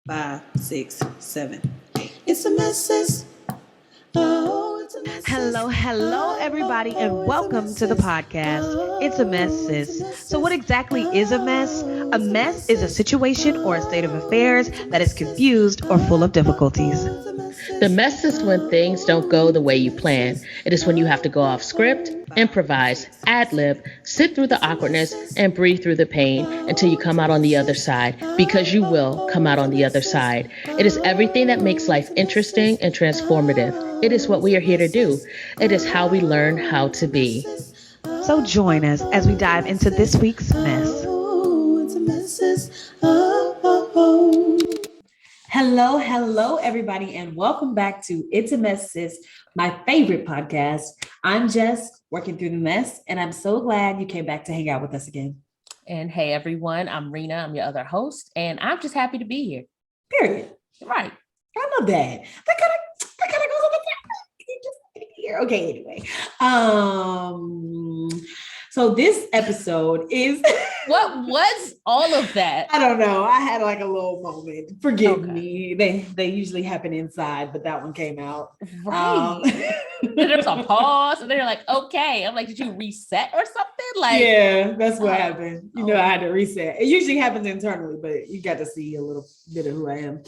5, 6, 7, 8. It's a mess. Oh, it's a mess. Hello, everybody, and Oh, it's a welcome to the mess. podcast. It's a mess, Oh, it's a sis. mess. So, what exactly is a mess? A It's a mess mess. is a situation or a state of affairs It's a that is mess. confused or full of difficulties. It's a mess. The mess is when things don't go the way you plan. It is when you have to go off script, 5, improvise, 6, ad lib, 7. sit through the It's a awkwardness, mess. and breathe through the pain until you come out on the other side, because you will come out on the other side. It is everything that makes life interesting and transformative. It is what we are here to do. It is how we learn how to be. So, join us as we dive into this week's mess. It's a mess. Oh. Hello, everybody, and welcome back to It's a Mess, Sis, my favorite podcast. I'm Jess, working through the mess, and I'm so glad you came back to hang out with us again. And hey, everyone, I'm Rena. I'm your other host, and I'm just happy to be here. Period. Right. I love that. That kind of goes on the here. Okay, anyway. So this episode is What was all of that? I don't know. I had like a little moment. Forgive Okay. me. They usually happen inside, but that one came out. Right. There's a pause, and they're like, okay. I'm like, did you reset or something? Like, yeah, that's what Oh. happened. I had to reset. It usually happens internally, but you got to see a little bit of who I am.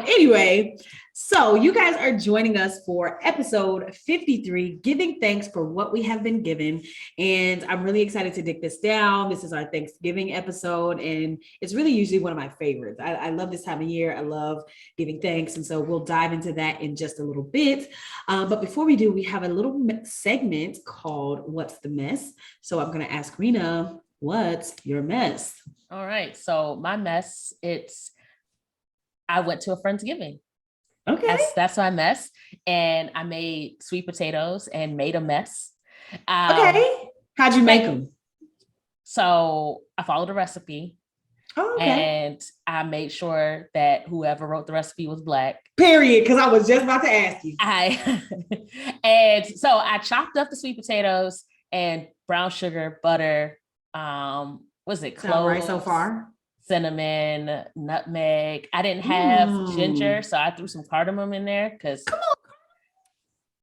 Anyway, so you guys are joining us for episode 53, giving thanks for what we have been given. And I'm really excited to dig this down. This is our Thanksgiving episode, and it's really usually one of my favorites. I love this time of year. I love giving thanks. And so we'll dive into that in just a little bit. But before we do, we have a little segment called What's the Mess? So I'm going to ask Rena, what's your mess? All right. So my mess, I went to a Friendsgiving. Okay. That's my mess. And I made sweet potatoes and made a mess. Okay. How'd you make them? So I followed a recipe. Oh, okay. And I made sure that whoever wrote the recipe was Black. Period. Because I was just about to ask you. And so I chopped up the sweet potatoes and brown sugar, butter, was it cloves? Sound right so far? Cinnamon, nutmeg. I didn't have ginger, so I threw some cardamom in there because.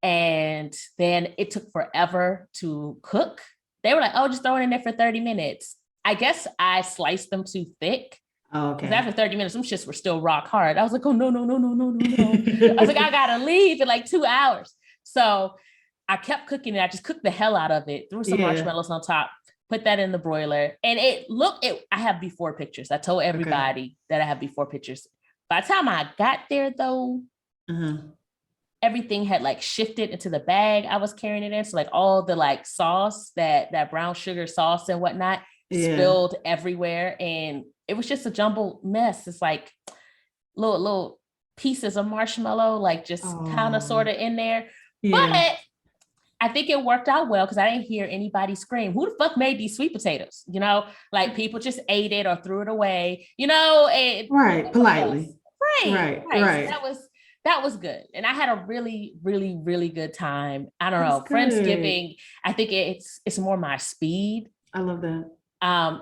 And then it took forever to cook. They were like, "Oh, just throw it in there for 30 minutes." I guess I sliced them too thick. Oh, okay. Because after 30 minutes, some shits were still rock hard. I was like, "Oh no!" I was like, "I gotta leave in like 2 hours." So I kept cooking it. I just cooked the hell out of it. Threw some marshmallows on top. Put that in the broiler, and I have before pictures. I told everybody that I have before pictures. By the time I got there, though, everything had like shifted into the bag I was carrying it in. So like all the like sauce, that brown sugar sauce and whatnot, spilled everywhere, and it was just a jumbled mess. It's like little pieces of marshmallow, like just kind of sort of in there, but I think it worked out well because I didn't hear anybody scream, "Who the fuck made these sweet potatoes?" Like people just ate it or threw it away, Right, politely. Right. So that was good. And I had a really, really, really good time. I don't know. Friendsgiving, I think it's more my speed. I love that.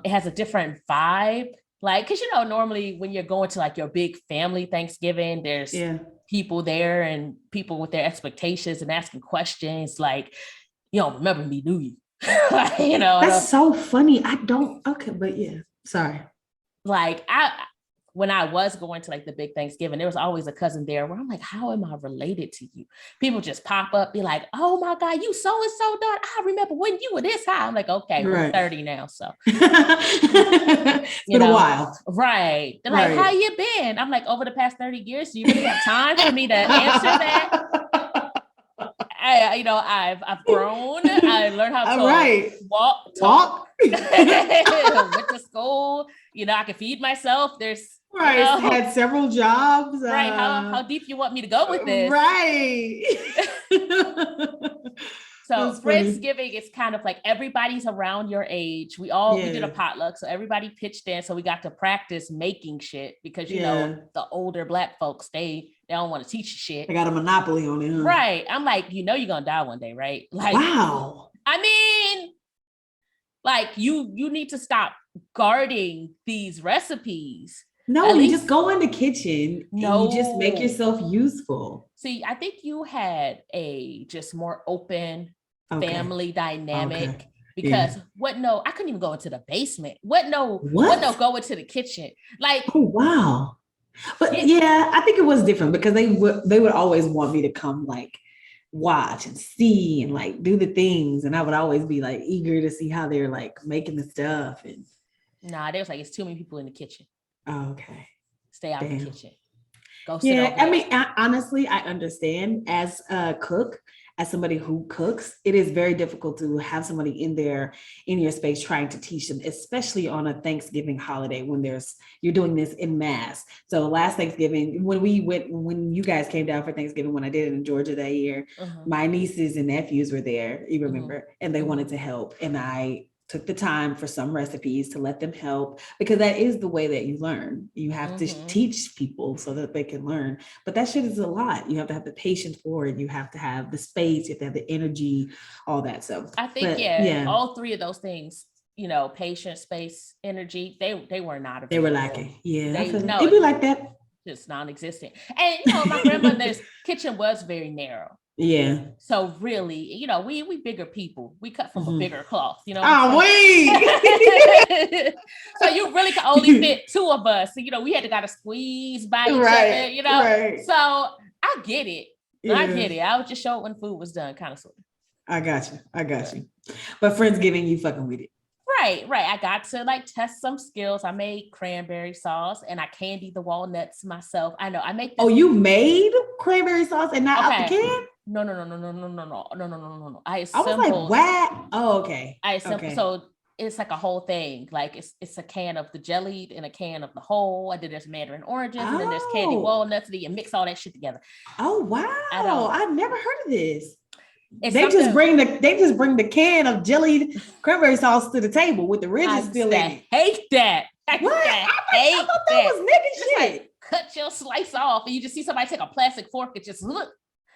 It has a different vibe. Like, because normally when you're going to like your big family Thanksgiving, there's people there and people with their expectations and asking questions like, "You don't remember me, do you?" That's so funny. I don't. Okay, but yeah, sorry. Like when I was going to like the big Thanksgiving, there was always a cousin there where I'm like, "How am I related to you?" People just pop up, be like, "Oh my God, you so-and-so, daughter. I remember when you were this high." I'm like, "Okay, we're 30 now, so." It's been a while. Right. They're like, "How you been?" I'm like, "Over the past 30 years, do you really have time for me to answer that?" I've grown. I learned how to walk. Went to school. I can feed myself. There's had several jobs. Right. How deep you want me to go with this? Right. So Friendsgiving is kind of like everybody's around your age. We did a potluck, so everybody pitched in, so we got to practice making shit because the older Black folks they don't want to teach you shit. They got a monopoly on it, huh? Right. I'm like, you're gonna die one day, right? Like, wow. I mean, like you need to stop guarding these recipes. No, At you least just go in the kitchen and you just make no. yourself useful. See, I think you had a just more open Okay. family dynamic Okay. Yeah. because what no, I couldn't even go into the basement. What no, What? go into the kitchen. Like Oh, wow. But it, yeah, I think it was different because they would always want me to come like watch and see and like do the things. And I would always be like eager to see how they're like making the stuff. And nah, there was like it's too many people in the kitchen. oh, okay. Stay out the Damn. kitchen. Go sit Yeah, over I there. mean, honestly, I understand as a cook, as somebody who cooks, it is very difficult to have somebody in there in your space trying to teach them, especially on a Thanksgiving holiday when you're doing this in mass. So last Thanksgiving, when you guys came down for Thanksgiving, when I did it in Georgia that year, Mhm, my nieces and nephews were there, you mhm, remember, and they wanted mhm. to help. And I took the time for some recipes to let them help because that is the way that you learn. You have to Mhm. teach people so that they can learn. But that shit is a lot. You have to have the patience for it. You have to have the space. You have to have the energy, all that. So, I think but yeah, yeah, all three of those things, patience, space, energy, they were not they were available. lacking. Yeah, I They feel it. no, It'd be like that. just non-existent. And my grandmother's kitchen was very narrow. Yeah. So really, we bigger people. We cut from a Mhm. bigger cloth. You know what I'm Oh, saying? wait. So you really could only fit two of us. So, we had to gotta squeeze by each other. Right. Right. So I get it. I Yeah. get it. I would just show it when food was done, kind of sort of. I got you. I got Yeah. you. But Friendsgiving, you fucking with it. Right. I got to like test some skills. I made cranberry sauce and I candied the walnuts myself. I know I make Oh, this. you made cranberry sauce and not out the Okay. can? No. No. I I was like, assembled. what? Oh, okay. Okay. So it's like a whole thing. Like it's a can of the jellied and a can of the whole. And then there's mandarin oranges and then there's candy Oh. walnuts. And then you mix all that shit together. Oh, I wow. don't. I've never heard of this. It's They just something bring the can of jellied cranberry sauce to the table with the I ridges still in it. hate that. I What? I hate thought that that. was nigga Just shit. like cut your slice off and you just see somebody take a plastic fork and just look.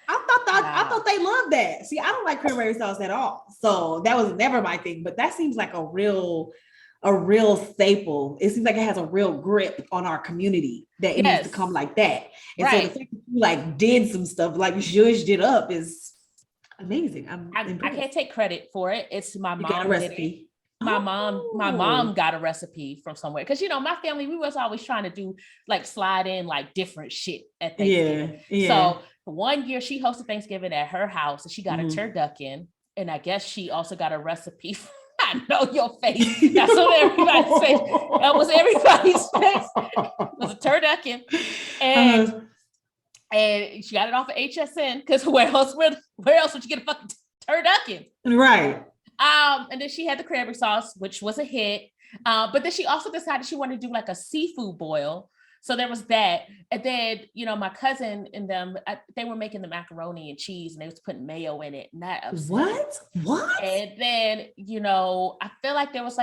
I thought they loved that. See, I don't like cranberry sauce at all. So that was never my thing, but that seems like a real staple. It seems like it has a real grip on our community that it needs to come Yes. like that. And so the Right. fact that you like did some stuff, like zhuzhed it up is amazing. I'm I impressed. can't take credit for it. It's my You got a mom did it. recipe. My mom Oh. got a recipe from somewhere because my family, we was always trying to do like slide in like different shit at Thanksgiving. Yeah. So one year she hosted Thanksgiving at her house and she got a Mhm. turducken, and I guess she also got a recipe. I know your face. That's what everybody's face. That was everybody's face. It was a turducken, and Uh-huh. and she got it off of HSN because where else would you get a fucking turducken? Right. And then she had the cranberry sauce, which was a hit. But then she also decided she wanted to do like a seafood boil. So there was that. And then, my cousin and them, they were making the macaroni and cheese and they was putting mayo in it. And that upset me. What? And then, I feel like there was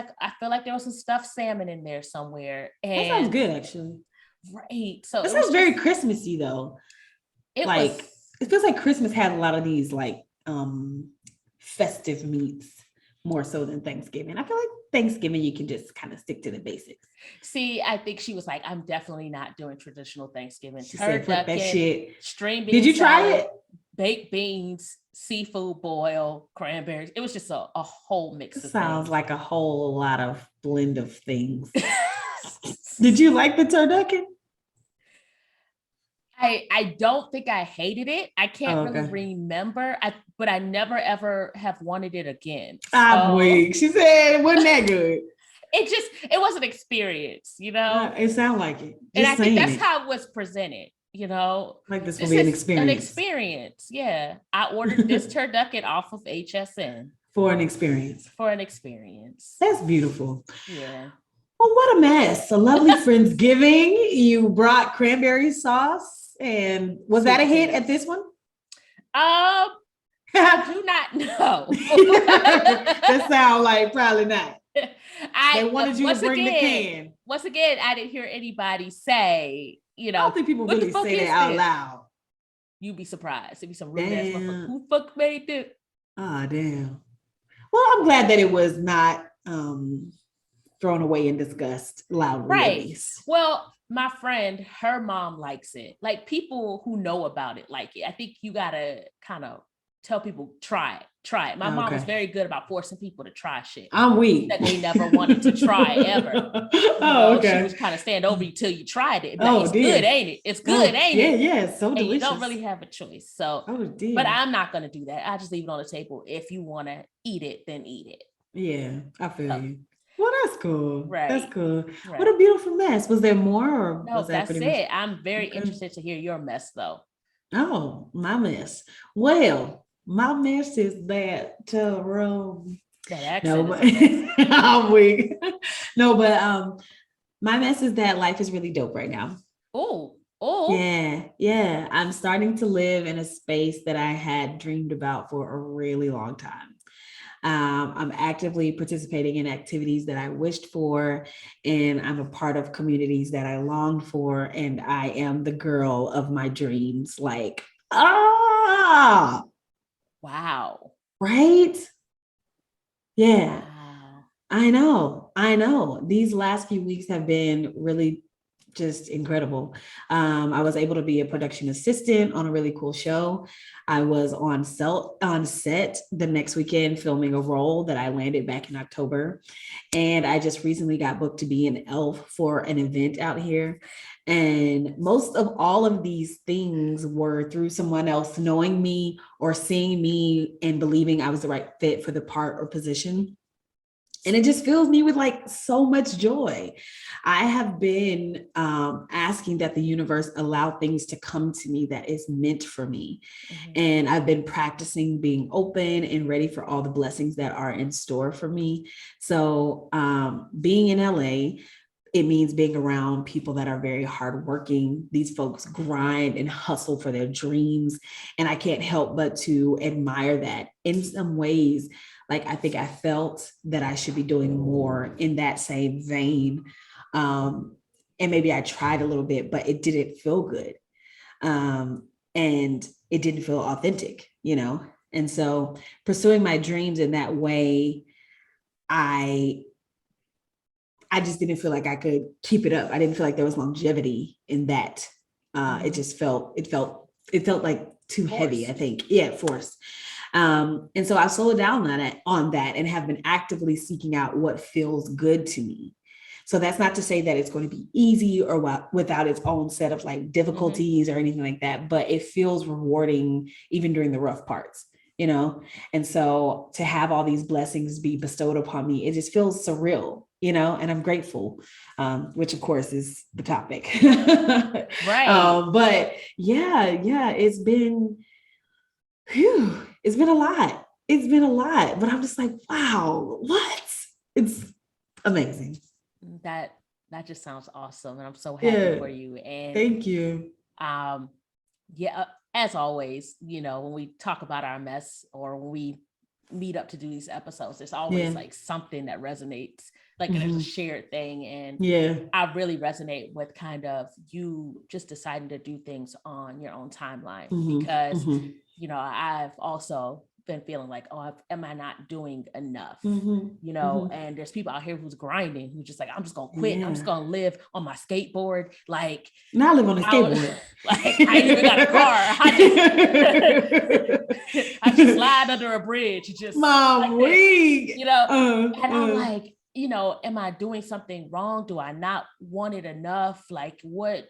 some stuffed salmon in there somewhere. That And sounds good, actually. right. So That it was sounds very Christmassy, though. it Like, was it feels like Christmas had a lot of these like festive meats more so than Thanksgiving. I feel like Thanksgiving you can just kind of stick to the basics. See, I think she was like, I'm definitely not doing traditional Thanksgiving. She said, "Fuck that shit." String bean Did you try salad, it? baked beans, seafood boil, cranberries. It was just a whole mix It of sounds things. like a whole lot of blend of things. Did you like the turducken? I don't think I hated it. I can't Okay. really remember. But I never ever have wanted it again. I'm weak. She said it wasn't that good. It was an experience, It sounded like it. And Just I think that's it. how it was presented, Like this will be an experience. An experience. Yeah. I ordered this turducken off of HSN. For an experience. That's beautiful. Yeah. Well, what a mess. A lovely Friendsgiving. You brought cranberry sauce. And was that a hit at this one? I do not know. That sounds like probably not. They wanted you to bring the can. Once again, I didn't hear anybody say, I don't think people really say that out loud. You'd be surprised. It'd be some rude ass motherfucker. Who the fuck made this? Oh, damn. Well, I'm glad that it was not thrown away in disgust loudly. Right. Well, my friend, her mom likes it. Like people who know about it like it. I think you gotta kind of tell people, try it. My mom was very good about forcing people to try shit. I'm weak. That they never wanted to try ever. Okay. She was kind of stand over you till you tried it. Oh, it's dear. good, ain't it? It's good, ain't yeah, it? Yeah, it's so delicious. You don't really have a choice. So, dear. But I'm not gonna do that. I just leave it on the table. If you want to eat it, then eat it. Yeah, I feel you. Well, that's cool. Right. That's cool. Right. What a beautiful mess. Was there more? Or no, was that that's it. I'm very interested to hear your mess, though. Oh, my mess. Well, my mess is that that accent. No, but I'm weak. No, but my mess is that life is really dope right now. Oh. Yeah. I'm starting to live in a space that I had dreamed about for a really long time. I'm actively participating in activities that I wished for, and I'm a part of communities that I longed for, and I am the girl of my dreams. Like, wow. Right? Yeah. Wow. I know. These last few weeks have been really just incredible. I was able to be a production assistant on a really cool show. I was on set the next weekend filming a role that I landed back in October. And I just recently got booked to be an elf for an event out here. And most of all of these things were through someone else knowing me or seeing me and believing I was the right fit for the part or position. And it just fills me with like so much joy. I have been asking that the universe allow things to come to me that is meant for me. Mm-hmm. And I've been practicing being open and ready for all the blessings that are in store for me. So being in LA, it means being around people that are very hardworking. These folks grind and hustle for their dreams. And I can't help but to admire that. In some ways, like I think I felt that I should be doing more in that same vein. And maybe I tried a little bit, but it didn't feel good. And it didn't feel authentic, you know? And so pursuing my dreams in that way, I just didn't feel like I could keep it up. I didn't feel like there was longevity in that. It just felt like too heavy, I think. Yeah, forced. And so I slowed down on that and have been actively seeking out what feels good to me. So that's not to say that it's going to be easy or without its own set of like difficulties or anything like that, but it feels rewarding even during the rough parts, you know? And so to have all these blessings be bestowed upon me, it just feels surreal, you know, and I'm grateful, which of course is the topic. Right. But yeah, it's been a lot. It's been a lot, but I'm just like, wow, what? It's amazing. That just sounds awesome. And I'm so happy for you. And thank you. As always, you know, when we talk about our mess or when we meet up to do these episodes, there's always like something that resonates, like there's a shared thing. And I really resonate with kind of you just deciding to do things on your own timeline because you know, I've also been feeling like, am I not doing enough? You know, and there's people out here who's grinding, who's just like, I'm just gonna quit. I'm just gonna live on my skateboard. Like, now I live on a skateboard. Like, I ain't even got a car. I just slide under a bridge. Just Mom, like you know, and I'm like, you know, am I doing something wrong? Do I not want it enough? Like, what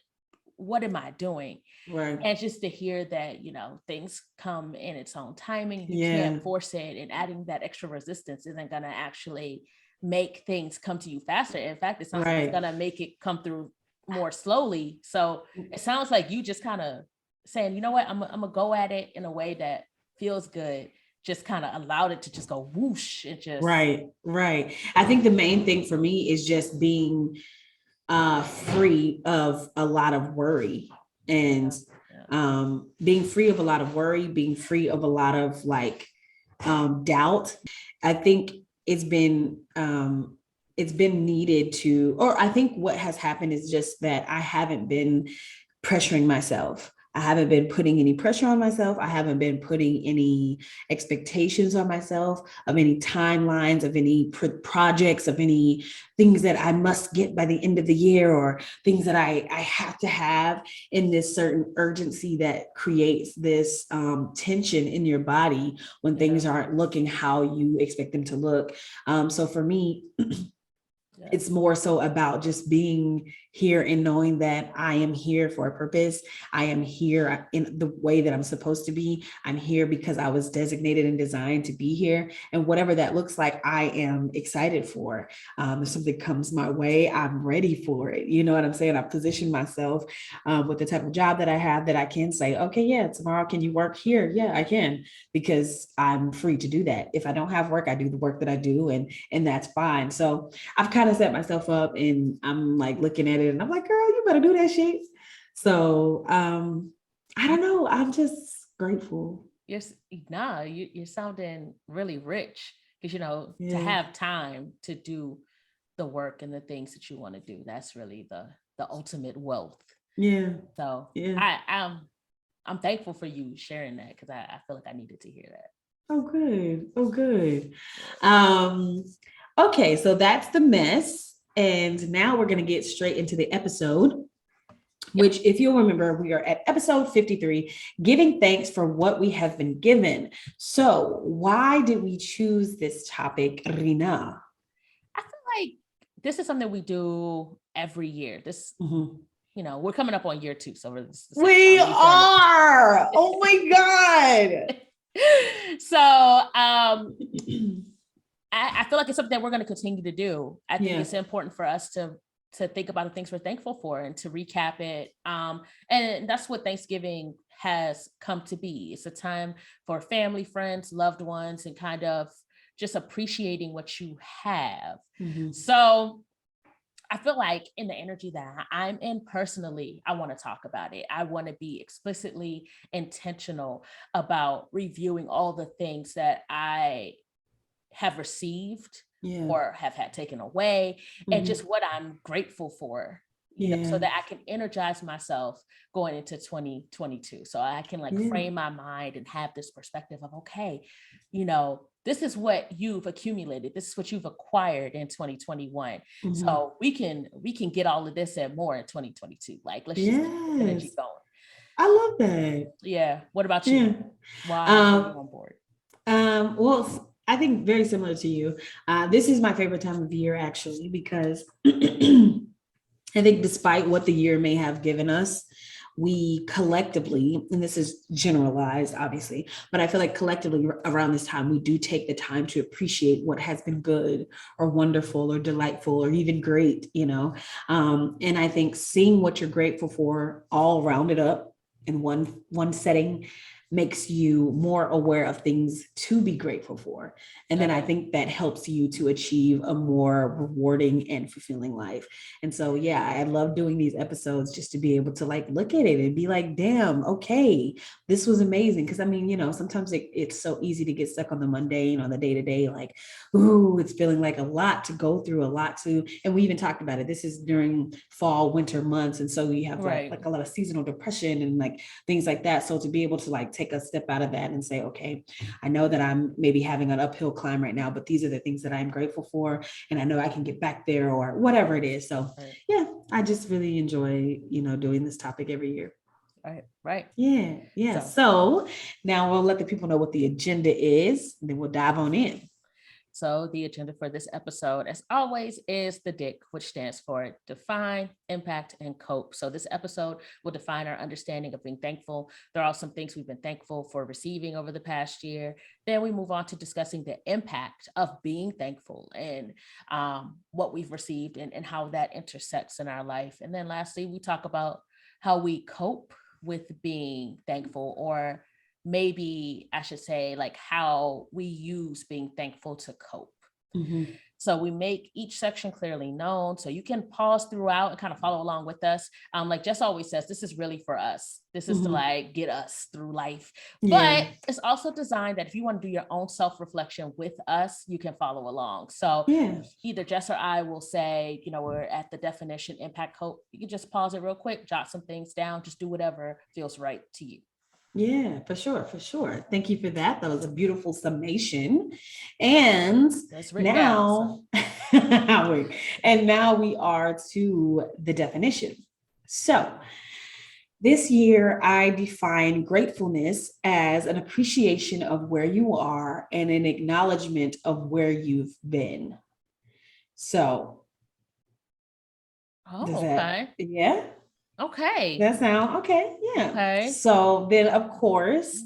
am I doing? Right. And just to hear that, you know, things come in its own timing, you can't force it, and adding that extra resistance isn't going to actually make things come to you faster. In fact, it sounds like it's going to make it come through more slowly. So it sounds like you just kind of saying, you know what, I'm gonna go at it in a way that feels good. Just kind of allowed it to just go whoosh and just right. I think the main thing for me is just being free of a lot of worry and being free of a lot of worry, being free of a lot of like doubt. I think it's been needed to, or I think what has happened is just that I haven't been pressuring myself. I haven't been putting any pressure on myself. I haven't been putting any expectations on myself of any timelines, of any projects, of any things that I must get by the end of the year, or things that I have to have in this certain urgency that creates this tension in your body when things aren't looking how you expect them to look. So for me, it's more so about just being here and knowing that I am here for a purpose. I am here in the way that I'm supposed to be. I'm here because I was designated and designed to be here. And whatever that looks like, I am excited for. If something comes my way, I'm ready for it. You know what I'm saying? I position myself with the type of job that I have, that I can say, okay, yeah, tomorrow, can you work here? Yeah, I can, because I'm free to do that. If I don't have work, I do the work that I do, and that's fine. So I've kind of set myself up, and I'm like looking at it and I'm like, girl, you better do that shit. So I don't know. I'm just grateful. Yes, you're sounding really rich, because to Yeah. have time to do the work and the things that you want to do, that's really the ultimate wealth. Yeah. So Yeah. I'm thankful for you sharing that, because I feel like I needed to hear that. Oh, good. Oh, good. Okay, so that's the mess. And now we're going to get straight into the episode, which, if you'll remember, we are at episode 53, giving thanks for what we have been given. So why did we choose this topic, Rina? I feel like this is something we do every year. This, we're coming up on year 2. So we are. Oh my God. So I feel like it's something that we're going to continue to do. I think it's important for us to think about the things we're thankful for and to recap it. And that's what Thanksgiving has come to be. It's a time for family, friends, loved ones, and kind of just appreciating what you have. So I feel like in the energy that I'm in personally, I want to talk about it. I want to be explicitly intentional about reviewing all the things that I have received or have had taken away, and just what I'm grateful for, you know, so that I can energize myself going into 2022. So I can frame my mind and have this perspective of, okay, this is what you've accumulated. This is what you've acquired in 2021. So we can get all of this and more in 2022. Like, let's just keep energy going. I love that. Yeah. What about you? Why are you on board? Well, I think very similar to you. This is my favorite time of year, actually, because I think despite what the year may have given us, we collectively, and this is generalized, obviously, but I feel like collectively around this time, we do take the time to appreciate what has been good or wonderful or delightful or even great, and I think seeing what you're grateful for all rounded up in one setting makes you more aware of things to be grateful for. And then I think that helps you to achieve a more rewarding and fulfilling life. And so, yeah, I love doing these episodes just to be able to look at it and be like, damn, okay, this was amazing. Cause I mean, sometimes it's so easy to get stuck on the mundane, on the day-to-day, ooh, it's feeling like a lot to go through, and we even talked about it. This is during fall, winter months. And so you have like a lot of seasonal depression and things like that. So to be able to take a step out of that and say, okay, I know that I'm maybe having an uphill climb right now, but these are the things that I'm grateful for. And I know I can get back there or whatever it is. So yeah, I just really enjoy, doing this topic every year. Right. Yeah. So now we'll let the people know what the agenda is, and then we'll dive on in. So the agenda for this episode, as always, is the DIC, which stands for define, impact, and cope. So this episode will define our understanding of being thankful. There are some things we've been thankful for receiving over the past year. Then we move on to discussing the impact of being thankful and what we've received and how that intersects in our life. And then lastly, we talk about how we cope with being thankful, or maybe I should say how we use being thankful to cope. So we make each section clearly known. So you can pause throughout and kind of follow along with us. Like Jess always says, this is really for us. This is to like get us through life. But it's also designed that if you want to do your own self-reflection with us, you can follow along. So either Jess or I will say, we're at the definition impact code. You can just pause it real quick, jot some things down, just do whatever feels right to you. Yeah, for sure. Thank you for that. That was a beautiful summation. And now, and now we are to the definition. So this year, I define gratefulness as an appreciation of where you are and an acknowledgement of where you've been. So, okay. Okay. That sound okay. Yeah. Okay. So then, of course,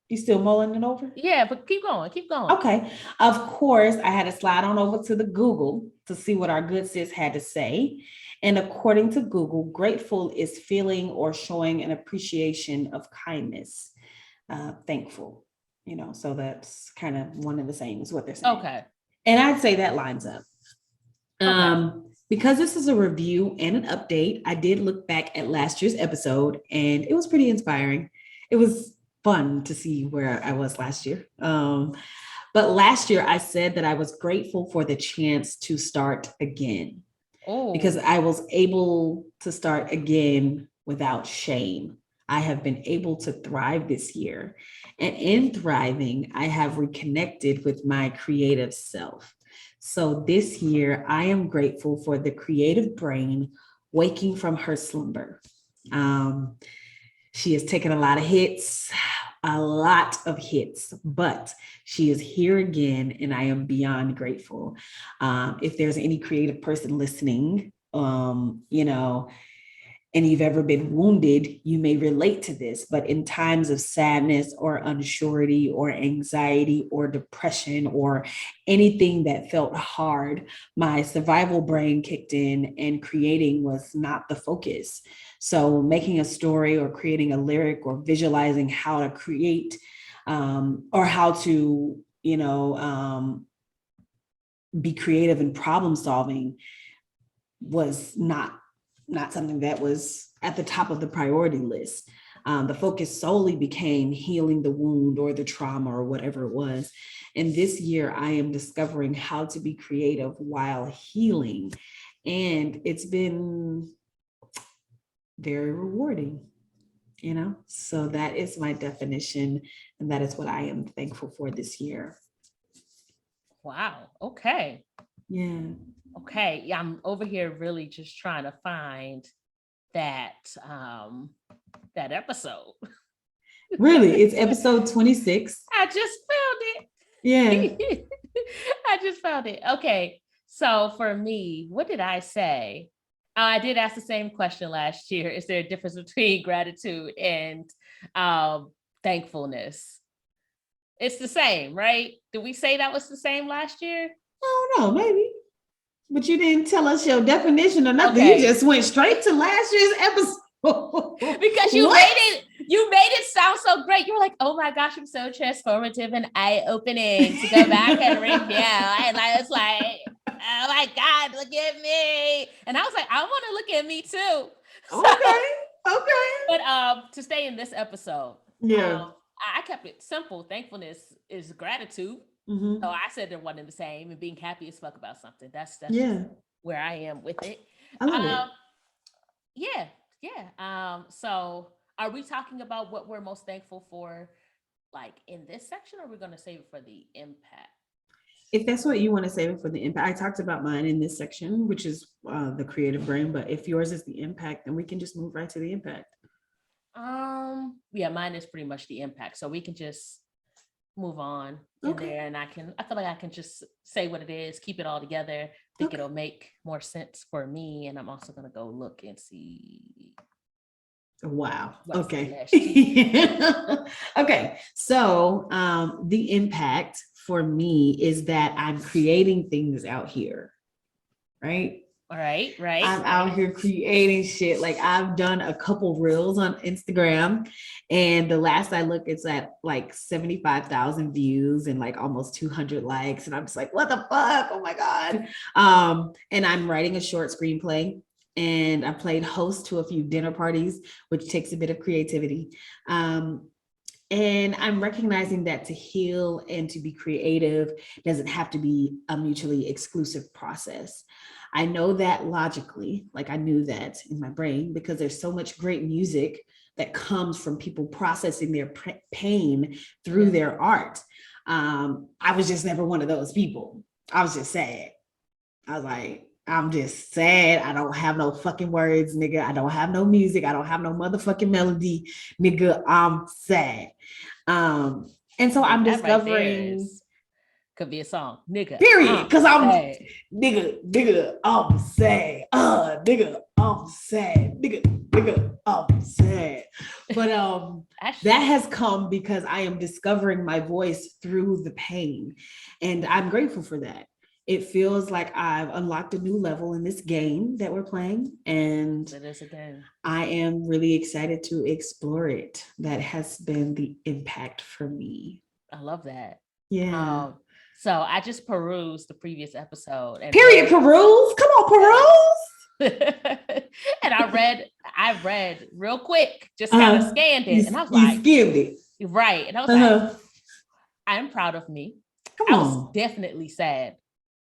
you still mulling it over? Yeah, but keep going. Okay. Of course, I had to slide on over to the Google to see what our good sis had to say. And according to Google, grateful is feeling or showing an appreciation of kindness. Thankful, so that's kind of one and the same is what they're saying. Okay. And I'd say that lines up. Okay. Because this is a review and an update, I did look back at last year's episode and it was pretty inspiring. It was fun to see where I was last year. But last year I said that I was grateful for the chance to start again. Because I was able to start again without shame. I have been able to thrive this year. And in thriving, I have reconnected with my creative self. So this year, I am grateful for the creative brain waking from her slumber. She has taken a lot of hits, but she is here again, and I am beyond grateful. If there's any creative person listening, and you've ever been wounded, you may relate to this, but in times of sadness or unsurety or anxiety or depression or anything that felt hard, my survival brain kicked in and creating was not the focus. So making a story or creating a lyric or visualizing how to create or how to, be creative and problem solving was not something that was at the top of the priority list. The focus solely became healing the wound or the trauma or whatever it was. And this year I am discovering how to be creative while healing. And it's been very rewarding, So that is my definition. And that is what I am thankful for this year. Wow. Okay. Yeah. Okay. Yeah, I'm over here really just trying to find that episode. Really? It's episode 26. I just found it. Yeah. I just found it. Okay. So for me, what did I say? I did ask the same question last year. Is there a difference between gratitude and thankfulness? It's the same, right? Did we say that was the same last year? I don't know, maybe. But you didn't tell us your definition or nothing. Okay. You just went straight to last year's episode. Because you made it sound so great. You were like, oh my gosh, I'm so transformative and eye-opening to go back and review. And I was like, oh my God, look at me. And I was like, I want to look at me too. Okay. But to stay in this episode, I kept it simple. Thankfulness is gratitude. Mm-hmm. So I said they're one and the same, and being happy as fuck about something. That's where I am with it. I love it. Yeah. So are we talking about what we're most thankful for, like in this section, or are we going to save it for the impact? If that's what you want to save it for the impact, I talked about mine in this section, which is the creative brain. But if yours is the impact, then we can just move right to the impact. Yeah, mine is pretty much the impact. So we can just move on in there, and I feel like I can just say what it is, keep it all together. I think it'll make more sense for me. And I'm also going to go look and see. Wow. Okay. Okay. So the impact for me is that I'm creating things out here, right? Right. I'm out here creating shit. Like I've done a couple reels on Instagram, and the last I looked, it's at like 75,000 views and like almost 200 likes. And I'm just like, what the fuck? Oh my God. And I'm writing a short screenplay. And I played host to a few dinner parties, which takes a bit of creativity. And I'm recognizing that to heal and to be creative doesn't have to be a mutually exclusive process. I know that logically, like I knew that in my brain, because there's so much great music that comes from people processing their pain through their art. I was just never one of those people. I was just sad. I was like, I'm just sad. I don't have no fucking words, nigga. I don't have no music. I don't have no motherfucking melody, nigga. I'm sad. And so I'm discovering could be a song, nigga. Period. Because I'm sad. nigga, I'm sad. Nigga, I'm sad. Nigga, I'm sad. But that has come because I am discovering my voice through the pain. And I'm grateful for that. It feels like I've unlocked a new level in this game that we're playing. And it is a game. I am really excited to explore it. That has been the impact for me. I love that. Yeah. So I just perused the previous episode. And peruse. Come on, peruse. And I read real quick, just kind of scanned it. And I was like, skimmed it. Right. And I was like, I'm proud of me. I was definitely sad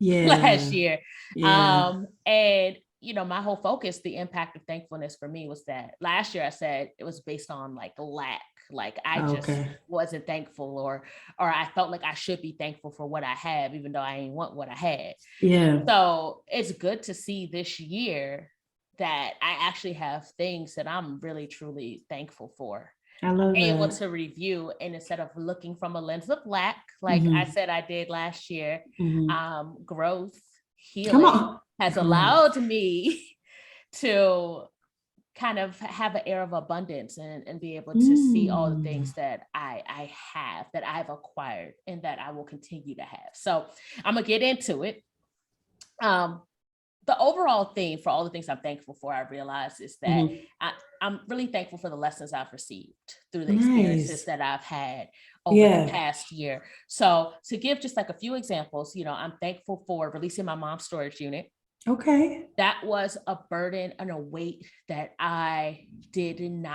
last year. Yeah. And my whole focus, the impact of thankfulness for me was that last year I said it was based on like lack. Like I just wasn't thankful or I felt like I should be thankful for what I have, even though I ain't want what I had. Yeah. So it's good to see this year that I actually have things that I'm really, truly thankful for. I love able to review, and instead of looking from a lens of lack, like I said I did last year, growth, healing has allowed me to kind of have an air of abundance and be able to see all the things that I have, that I've acquired, and that I will continue to have. So I'm gonna get into it. The overall theme for all the things I'm thankful for, I realize, is that I'm really thankful for the lessons I've received through the experiences that I've had over the past year. So to give just like a few examples, I'm thankful for releasing my mom's storage unit. Okay. That was a burden and a weight that I didn't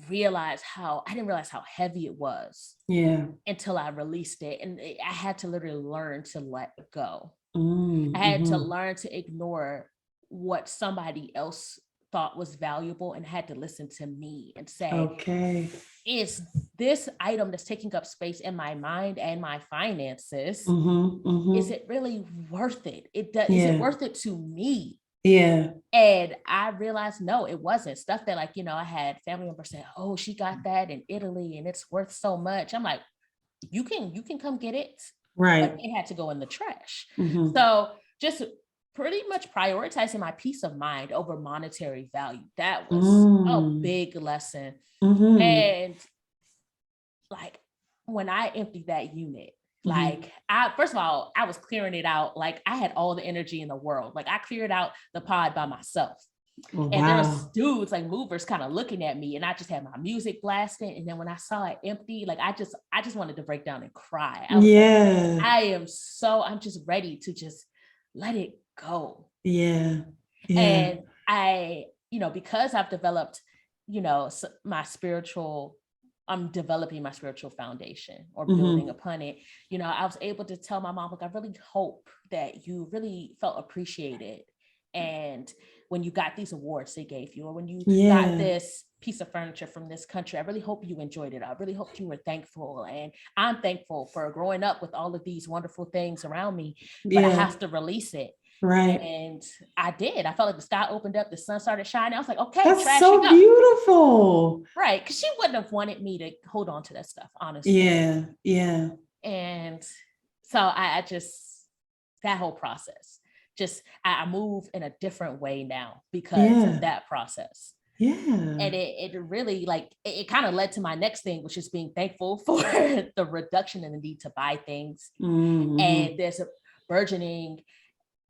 realize how heavy it was. Yeah. Until I released it. And I had to literally learn to let go. I had to learn to ignore what somebody else thought was valuable and had to listen to me and say, okay, is this item that's taking up space in my mind and my finances, is it really worth it? Is it worth it to me? Yeah. And I realized, no, it wasn't. Stuff that I had family members say, oh, she got that in Italy and it's worth so much. I'm like, you can come get it. Right. But it had to go in the trash. So just pretty much prioritizing my peace of mind over monetary value. That was a big lesson. And like when I emptied that unit, like first of all, I was clearing it out. Like I had all the energy in the world. Like I cleared out the pod by myself. And there was dudes like movers kind of looking at me, and I just had my music blasting. And then when I saw it empty, like I just wanted to break down and cry. I was like, I'm just ready to just let it go. Yeah. And I, because I've developed, I'm developing my spiritual foundation or building upon it. I was able to tell my mom, like, I really hope that you really felt appreciated. And when you got these awards they gave you, or when you got this piece of furniture from this country, I really hope you enjoyed it. I really hope you were thankful. And I'm thankful for growing up with all of these wonderful things around me, but I have to release it. Right. And I did. I felt like the sky opened up, the sun started shining. I was like, okay, that's so beautiful. Right. Because she wouldn't have wanted me to hold on to that stuff, honestly. Yeah. Yeah. And so I just, that whole process, I move in a different way now because of that process. Yeah. And it really it kind of led to my next thing, which is being thankful for the reduction in the need to buy things. And there's a burgeoning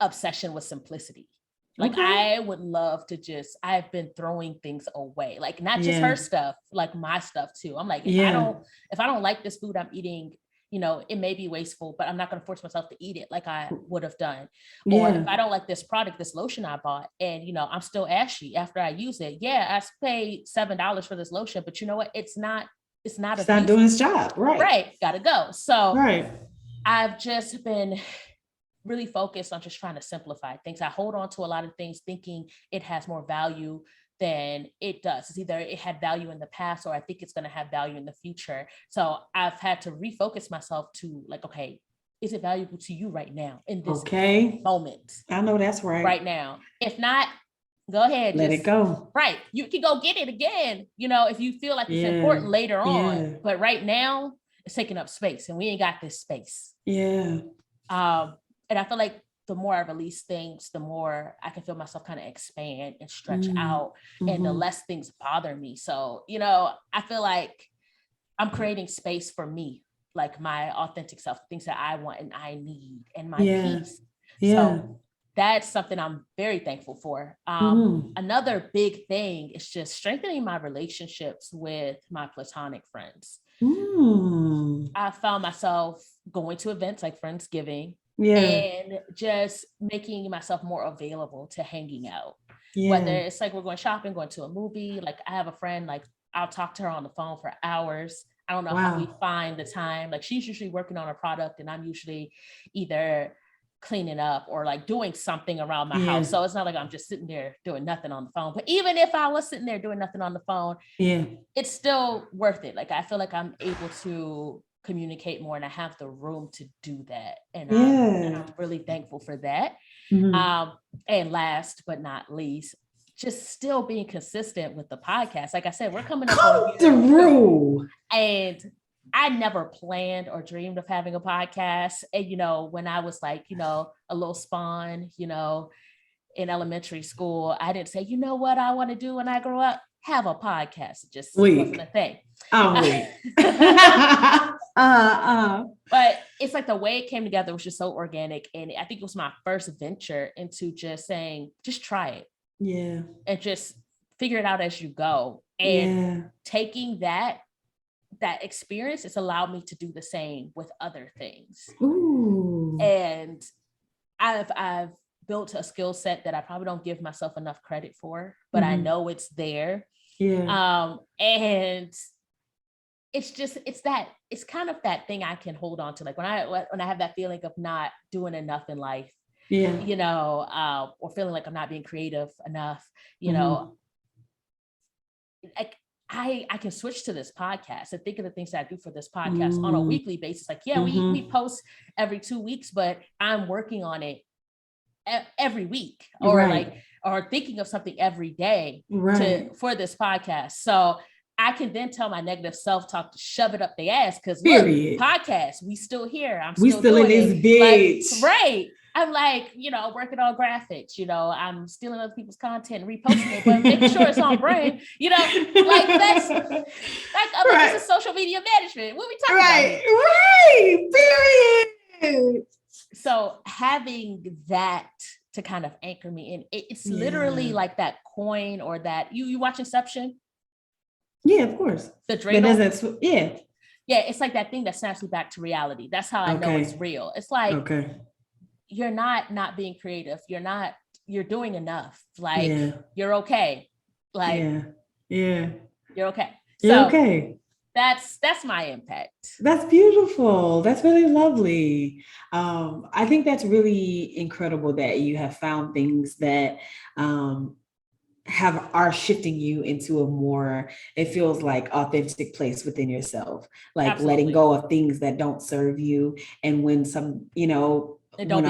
obsession with simplicity. Like I would love to I've been throwing things away, like not just her stuff, like my stuff too. I'm like, if I don't like this food I'm eating, you know, it may be wasteful, but I'm not going to force myself to eat it like I would have done. Or if I don't like this product, this lotion I bought, and, you know, I'm still ashy after I use it. Yeah, I paid $7 for this lotion, but you know what? It's not doing its job. Right. Gotta go. So I've just been really focused on just trying to simplify things. I hold on to a lot of things thinking it has more value than it does. It's either it had value in the past or I think it's going to have value in the future. So I've had to refocus myself to like, okay, is it valuable to you right now in this moment? I know that's right. Right now. If not, go ahead. Let it go. Right. You can go get it again, you know, if you feel like it's important later on. But right now, it's taking up space and we ain't got this space. And I feel like the more I release things, the more I can feel myself kind of expand and stretch out and the less things bother me. So, you know, I feel like I'm creating space for me, like my authentic self, things that I want and I need and my peace. So that's something I'm very thankful for. Another big thing is just strengthening my relationships with my platonic friends. I found myself going to events like Friendsgiving, and just making myself more available to hanging out. Whether it's like we're going shopping, going to a movie, like I have a friend, like I'll talk to her on the phone for hours. I don't know how we find the time. Like she's usually working on a product and I'm usually either cleaning up or like doing something around my house. So it's not like I'm just sitting there doing nothing on the phone. But even if I was sitting there doing nothing on the phone, it's still worth it. Like I feel like I'm able to communicate more and I have the room to do that. And I'm really thankful for that. And last but not least, just still being consistent with the podcast. Like I said, we're coming up through, and I never planned or dreamed of having a podcast. And, you know, when I was like, you know, a little spawn, you know, in elementary school, I didn't say, you know what I want to do when I grow up? Have a podcast. It just wasn't a thing. But it's like the way it came together was just so organic. And I think it was my first venture into just saying, just try it. And just figure it out as you go. And taking that experience, it's allowed me to do the same with other things. And I've built a skill set that I probably don't give myself enough credit for, but I know it's there. And it's kind of that thing I can hold on to. Like when I have that feeling of not doing enough in life, you know, or feeling like I'm not being creative enough, you know, I can switch to this podcast and think of the things that I do for this podcast on a weekly basis. Like, we post every 2 weeks, but I'm working on it every week or thinking of something every day for this podcast. So I can then tell my negative self-talk to shove it up their ass because podcast, we still here. We still in this bitch. Like, I'm like, you know, working on graphics, you know, I'm stealing other people's content and reposting it, but making sure it's on brand, you know, like that's like, this is social media management. What we talking about? Period. So having that to kind of anchor me in, it's literally like that coin or that you watch Inception? Yeah, of course. The dreidel. Yeah, it's like that thing that snaps me back to reality. That's how I know it's real. It's like, you're not being creative. You're doing enough. Like you're okay. Like you're okay. You're okay. That's my impact. That's beautiful. That's really lovely. I think that's really incredible that you have found things that are shifting you into a more, it feels like, authentic place within yourself, like letting go of things that don't serve you. And when some, you know, that don't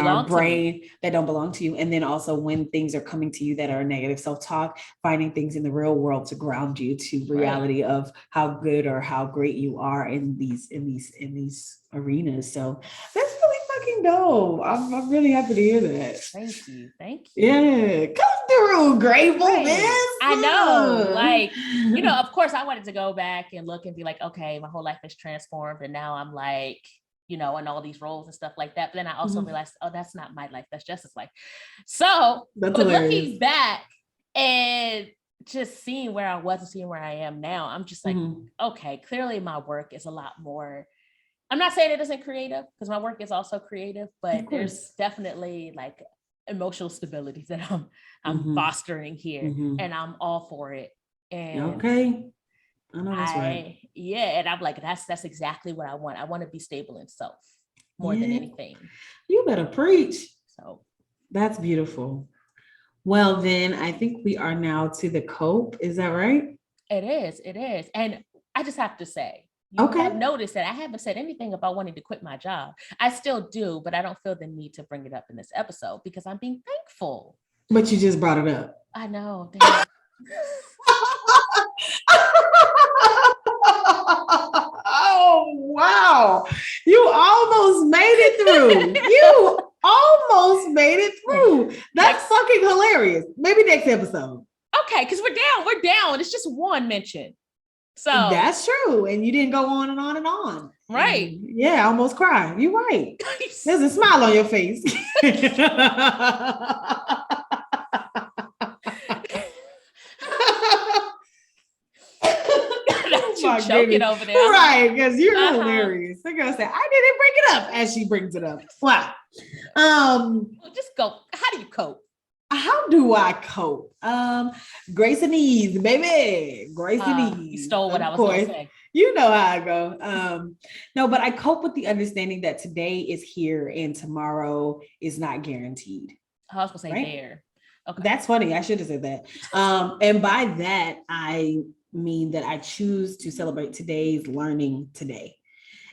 belong to you. And then also when things are coming to you that are negative self-talk, finding things in the real world to ground you to reality of how good or how great you are in these arenas. So that's really fucking dope. I'm really happy to hear that. Thank you. Yeah, come through, gratefulness. I know, like, you know, of course I wanted to go back and look and be like, okay, my whole life is transformed. And now I'm like, you know, in all these roles and stuff like that. But then I also realized, oh, that's not my life. That's Jess's life. So, That's but hilarious. looking back and just seeing where I was and seeing where I am now, I'm just like, okay, clearly my work is a lot more. I'm not saying it isn't creative, because my work is also creative, but there's definitely like emotional stability that I'm fostering here, and I'm all for it. And okay. I know that's right. Yeah, and I'm like, that's exactly what I want. I want to be stable in self more than anything. You better preach. So that's beautiful. Well, then I think we are now to the cope. Is that right? It is. And I just have to say, you have noticed that I haven't said anything about wanting to quit my job. I still do, but I don't feel the need to bring it up in this episode because I'm being thankful. But you just brought it up. I know. Oh, wow. You almost made it through. You almost made it through. That's fucking hilarious. Maybe next episode. Okay, because we're down. It's just one mention. So that's true. And you didn't go on and on and on. Right. And yeah, I almost cried. You're right. There's a smile on your face. You choking over there. Right, because you're hilarious. They're gonna say, I didn't bring it up as she brings it up. Wow. Just go. How do you cope? How do I cope? Grace and ease, baby. Grace and ease. You stole what I was going to say. You know how I go. No, but I cope with the understanding that today is here and tomorrow is not guaranteed. I was going to say there. Okay. That's funny. I should have said that. And by that, I mean that I choose to celebrate today's learning today.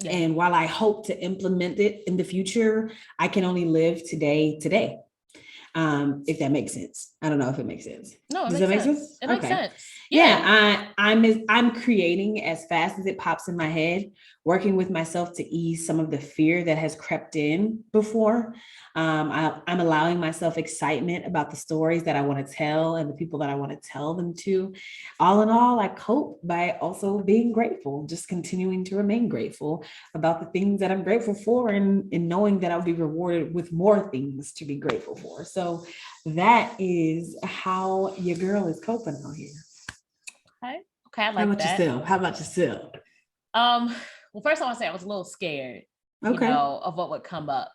Yeah. And while I hope to implement it in the future, I can only live today. If that makes sense. I don't know if it makes sense. No, does that make sense? It makes sense. Yeah, I'm creating as fast as it pops in my head, working with myself to ease some of the fear that has crept in before. I'm allowing myself excitement about the stories that I want to tell and the people that I want to tell them to. All in all, I cope by also being grateful, just continuing to remain grateful about the things that I'm grateful for and knowing that I'll be rewarded with more things to be grateful for. So that is how your girl is coping out here. Okay, I like that. How about yourself? Well, first I want to say I was a little scared, of what would come up,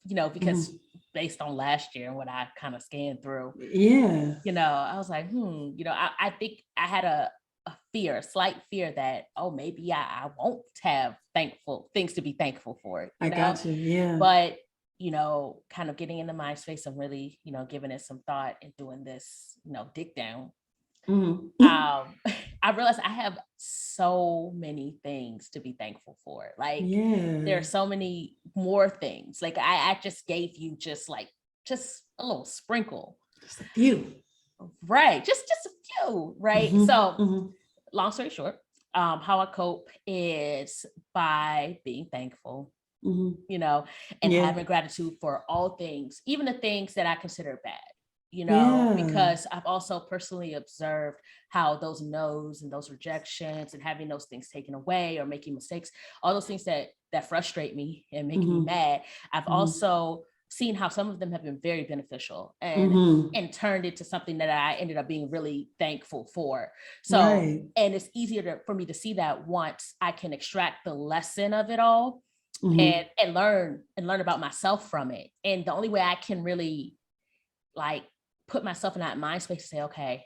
because based on last year and what I kind of scanned through. Yeah. I was like, I think I had a slight fear that, maybe I won't have things to be thankful for. I got you. Yeah. But kind of getting in the mind space and really, giving it some thought and doing this, dig down. I realized I have so many things to be thankful for. Like, there are so many more things. Like, I just gave you just a little sprinkle. Just a few. Right. Just a few. Right. So long story short, how I cope is by being thankful. And having gratitude for all things, even the things that I consider bad, because I've also personally observed how those no's and those rejections and having those things taken away or making mistakes, all those things that frustrate me and make me mad. I've also seen how some of them have been very beneficial and turned into something that I ended up being really thankful for. So, and it's easier for me to see that once I can extract the lesson of it all. And learn about myself from it. And the only way I can really put myself in that mind space to say, okay,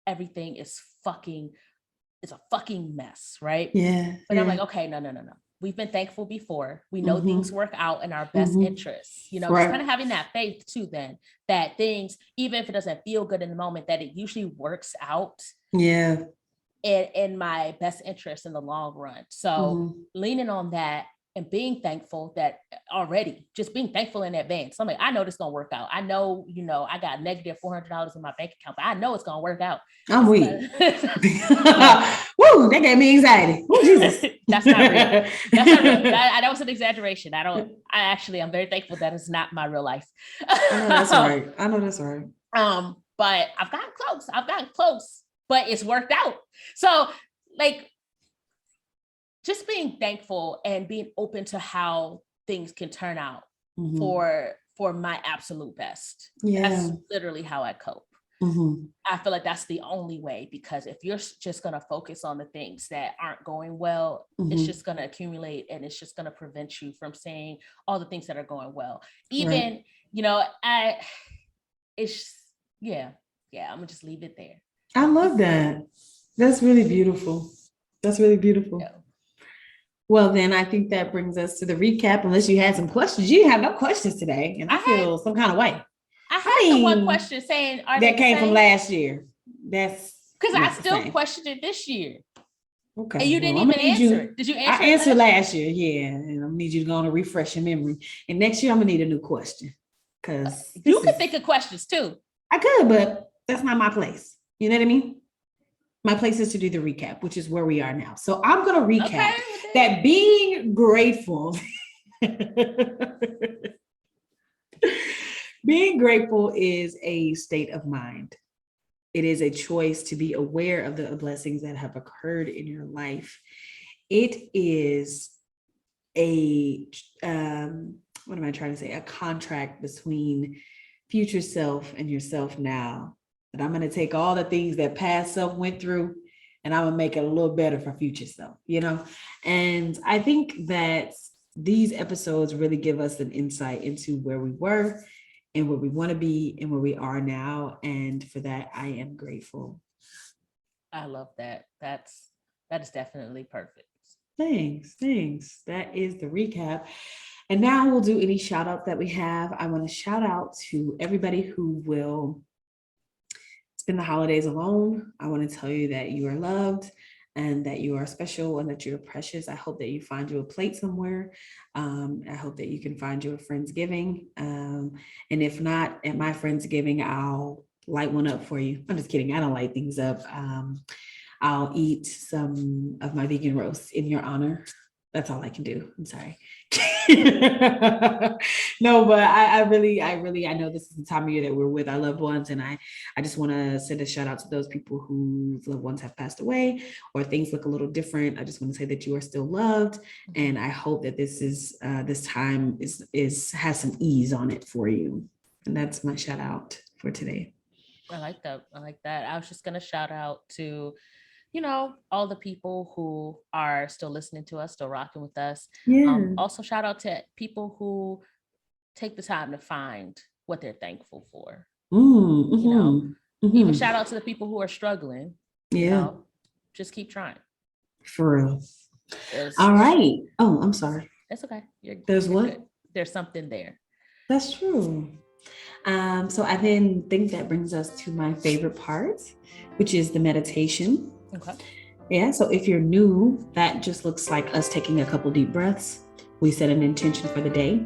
everything is a fucking mess, right? Yeah. But I'm like, okay, no. We've been thankful before. We know things work out in our best interests. Just kind of having that faith too, then that things, even if it doesn't feel good in the moment, that it usually works out. Yeah. In my best interest in the long run. So leaning on that and being thankful that already, just being thankful in advance. I'm like, I know this is going to work out. I know, I got negative $400 in my bank account, but I know it's going to work out. I'm weak. Woo, that gave me anxiety. Woo, Jesus. That's not real. That's not real. That was an exaggeration. I'm very thankful that it's not my real life. I know that's right. But I've gotten close, but it's worked out. So just being thankful and being open to how things can turn out for my absolute best. That's literally how I cope. I feel like that's the only way, because if you're just going to focus on the things that aren't going well, it's just going to accumulate, and it's just going to prevent you from saying all the things that are going well. Even, I'm gonna just leave it there. I love that. That's really beautiful. That's really beautiful. Yeah. Well, then I think that brings us to the recap. Unless you had some questions, you have no questions today, and I feel some kind of way. I had the one question saying, "Are that came from last year?" That's because I still questioned it this year. Okay, and you didn't even answer it. Did you answer? I answered last year, yeah, and I'm gonna need you to go on and refresh your memory. And next year, I'm gonna need a new question, because you could think of questions too. I could, but that's not my place. You know what I mean? My place is to do the recap, which is where we are now. So I'm going to recap that being grateful, being grateful is a state of mind. It is a choice to be aware of the blessings that have occurred in your life. It is a, what am I trying to say? A contract between future self and yourself now. But I'm going to take all the things that past self went through, and I'm going to make it a little better for future self, And I think that these episodes really give us an insight into where we were and where we want to be and where we are now. And for that, I am grateful. I love that. That is definitely perfect. Thanks. That is the recap. And now we'll do any shout outs that we have. I want to shout out to everybody who will spend the holidays alone. I want to tell you that you are loved and that you are special and that you're precious. I hope that you find you a plate somewhere. I hope that you can find you a Friendsgiving. And if not, at my Friendsgiving, I'll light one up for you. I'm just kidding. I don't light things up. I'll eat some of my vegan roast in your honor. That's all I can do. I'm sorry. No, but I know this is the time of year that we're with our loved ones. And I just want to send a shout out to those people whose loved ones have passed away or things look a little different. I just want to say that you are still loved. And I hope that this time has some ease on it for you. And that's my shout out for today. I like that. I was just going to shout out to all the people who are still listening to us, still rocking with us. Yeah. Also shout out to people who take the time to find what they're thankful for. Even shout out to the people who are struggling. Just keep trying. For real. All right. Oh, I'm sorry. That's okay. There's what? Good. There's something there. That's true. So I then think that brings us to my favorite part, which is the meditation. Okay. Yeah. So if you're new, that just looks like us taking a couple deep breaths. We set an intention for the day.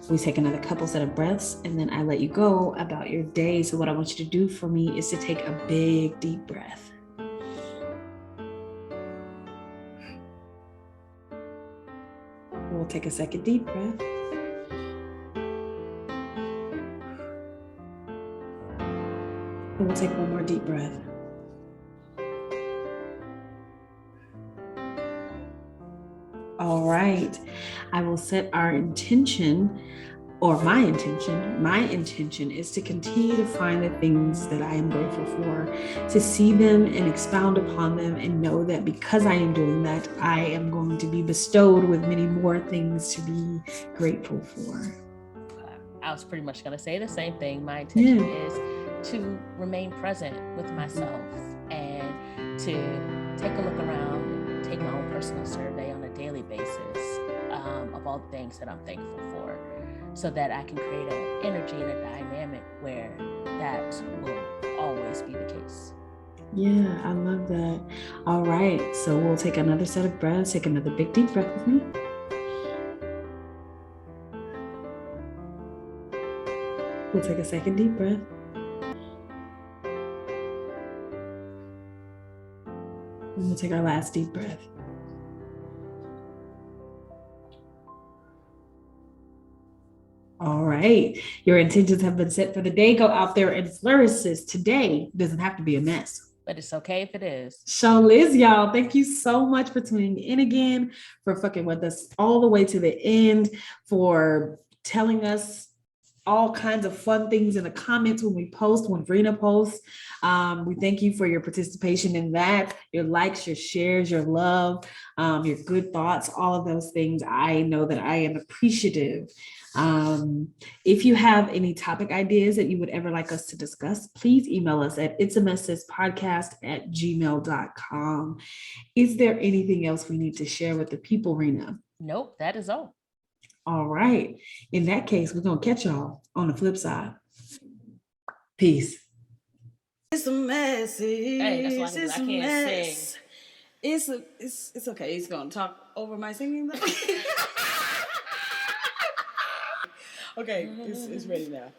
We take another couple set of breaths, and then I let you go about your day. So what I want you to do for me is to take a big, deep breath. We'll take a second deep breath. And we'll take one more deep breath. All right. I will set our intention, or my intention. My intention is to continue to find the things that I am grateful for, to see them and expound upon them, and know that because I am doing that, I am going to be bestowed with many more things to be grateful for. I was pretty much going to say the same thing. My intention is to remain present with myself and to take a look around and take my own personal survey on a daily basis of all the things that I'm thankful for, so that I can create an energy and a dynamic where that will always be the case. Yeah, I love that. All right, so we'll take another set of breaths. Take another big deep breath with me. We'll take a second deep breath. And we'll take our last deep breath. All right. Your intentions have been set for the day. Go out there and flourish. Today doesn't have to be a mess. but it's okay if it is. Show Liz, y'all. Thank you so much for tuning in again, for fucking with us all the way to the end, for telling us all kinds of fun things in the comments when we post, when Verena posts. We thank you for your participation in that, your likes, your shares, your love, your good thoughts, all of those things. I know that I am appreciative. If you have any topic ideas that you would ever like us to discuss, please email us at itsamessagespodcast@gmail.com. Is there anything else we need to share with the people, Rena? Nope, that is all. All right. In that case, we're going to catch y'all on the flip side. Peace. It's a message. Hey, that's why I can't sing. It's okay. He's gonna talk over my singing though. Okay, it's ready now.